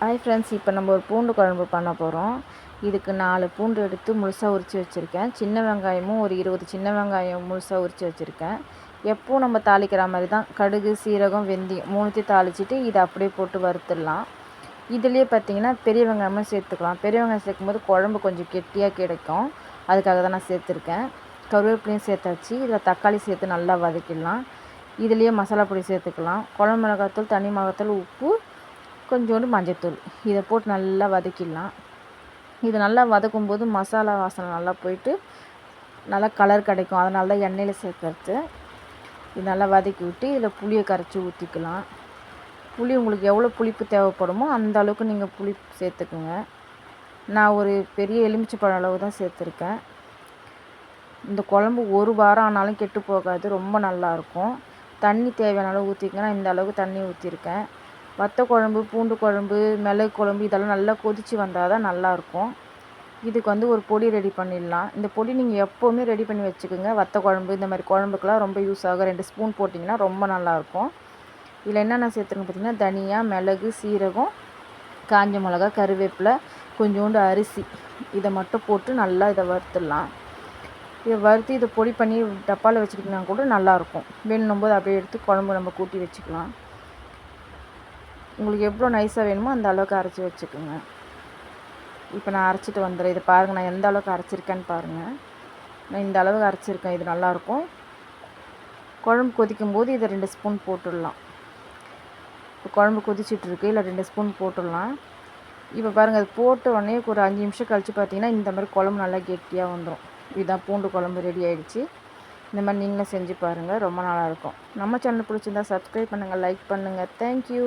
Hi friends, இப்போ நம்ம ஒரு பூண்டு குழம்பு பண்ண போகிறோம். இதுக்கு 4 பூண்டு எடுத்து முழுசாக உரித்து வச்சுருக்கேன். சின்ன வெங்காயமும் ஒரு 20 சின்ன வெங்காயம் முழுசாக உரித்து வச்சுருக்கேன். எப்பவும் நம்ம தாளிக்கிற மாதிரி தான், கடுகு, சீரகம், வெந்தயம் 3த்தையும் தாளிச்சிட்டு இதை அப்படியே போட்டு வறுத்துடலாம். இதுலேயே பார்த்திங்கன்னா பெரிய வெங்காயமும் சேர்த்துக்கலாம். பெரிய வெங்காயம் சேர்க்கும்போது குழம்பு கொஞ்சம் கெட்டியாக கிடைக்கும். அதுக்காக தான் நான் சேர்த்துருக்கேன். கருவேப்பிலையும் சேர்த்தாச்சு. இதில் தக்காளி சேர்த்து நல்லா வதக்கிடலாம். இதுலேயே மசாலா பொடி சேர்த்துக்கலாம். குழம்பு மிளகாத்தூள், தனி மிளகாத்தூள், உப்பு, கொஞ்சோண்டு மஞ்சத்தூள் இதை போட்டு நல்லா வதக்கிடலாம். இது நல்லா வதக்கும்போது மசாலா வாசனை நல்லா போயிட்டு நல்லா கலர் கிடைக்கும். அதனால தான் எண்ணெயில் சேர்க்கறது. இது நல்லா வதக்கி விட்டு இதில் புளியை கரைச்சி ஊற்றிக்கலாம். புளி உங்களுக்கு எவ்வளோ புளிப்பு தேவைப்படுமோ அந்த அளவுக்கு நீங்கள் புளி சேர்த்துக்குங்க. நான் ஒரு பெரிய எலுமிச்சைப்பழம் அளவு தான் சேர்த்துருக்கேன். இந்த குழம்பு ஒரு வாரம் ஆனாலும் கெட்டு போகாது, ரொம்ப நல்லாயிருக்கும். தண்ணி தேவையான அளவு ஊற்றிக்கங்க. நான் இந்த அளவுக்கு தண்ணி ஊற்றிருக்கேன். வத்த குழம்பு, பூண்டு குழம்பு, மிளகு குழம்பு இதெல்லாம் நல்லா கொதித்து வந்தால் தான் நல்லாயிருக்கும். இதுக்கு ஒரு பொடி ரெடி பண்ணிடலாம். இந்த பொடி நீங்கள் எப்போவுமே ரெடி பண்ணி வச்சுக்கோங்க. வத்த குழம்பு இந்த மாதிரி குழம்புக்கெலாம் ரொம்ப யூஸ் ஆகும். 2 ஸ்பூன் போட்டிங்கன்னா ரொம்ப நல்லாயிருக்கும். இதில் என்னென்ன சேர்த்துருங்க பார்த்திங்கன்னா, தனியா, மிளகு, சீரகம், காஞ்ச மிளகா, கருவேப்பிலை, கொஞ்சோண்டு அரிசி இதை மட்டும் போட்டு நல்லா இதை வறுத்துடலாம். இதை வறுத்து இதை பொடி பண்ணி டப்பாவில் வச்சுக்கிட்டிங்கன்னா கூட நல்லாயிருக்கும். வேணும்னும் போது அப்படியே எடுத்து குழம்பு நம்ம கூட்டி வச்சுக்கலாம். உங்களுக்கு எவ்வளோ நைஸாக வேணுமோ அந்த அளவுக்கு அரைச்சி வச்சுக்கோங்க. இப்போ நான் அரைச்சிட்டு வந்துடுறேன். இதை பாருங்கள், நான் எந்த அளவுக்கு அரைச்சிருக்கேன்னு பாருங்கள். நான் இந்த அளவுக்கு அரைச்சிருக்கேன். இது நல்லாயிருக்கும். குழம்பு கொதிக்கும் போது இதை 2 ஸ்பூன் போட்டுடலாம். இப்போ குழம்பு கொதிச்சிட்ருக்கு, இல்லை 2 ஸ்பூன் போட்டுடலாம். இப்போ பாருங்கள், அது போட்ட உடனே ஒரு 5 நிமிஷம் கழித்து பார்த்தீங்கன்னா இந்த மாதிரி குழம்பு நல்லா கெட்டியாக வந்துடும். இதுதான் பூண்டு குழம்பு ரெடி ஆகிடுச்சு. இந்த மாதிரி நீங்களும் செஞ்சு பாருங்கள், ரொம்ப நல்லாயிருக்கும். நம்ம சேனல் பிடிச்சிருந்தா சப்ஸ்கிரைப் பண்ணுங்கள், லைக் பண்ணுங்கள். தேங்க்யூ.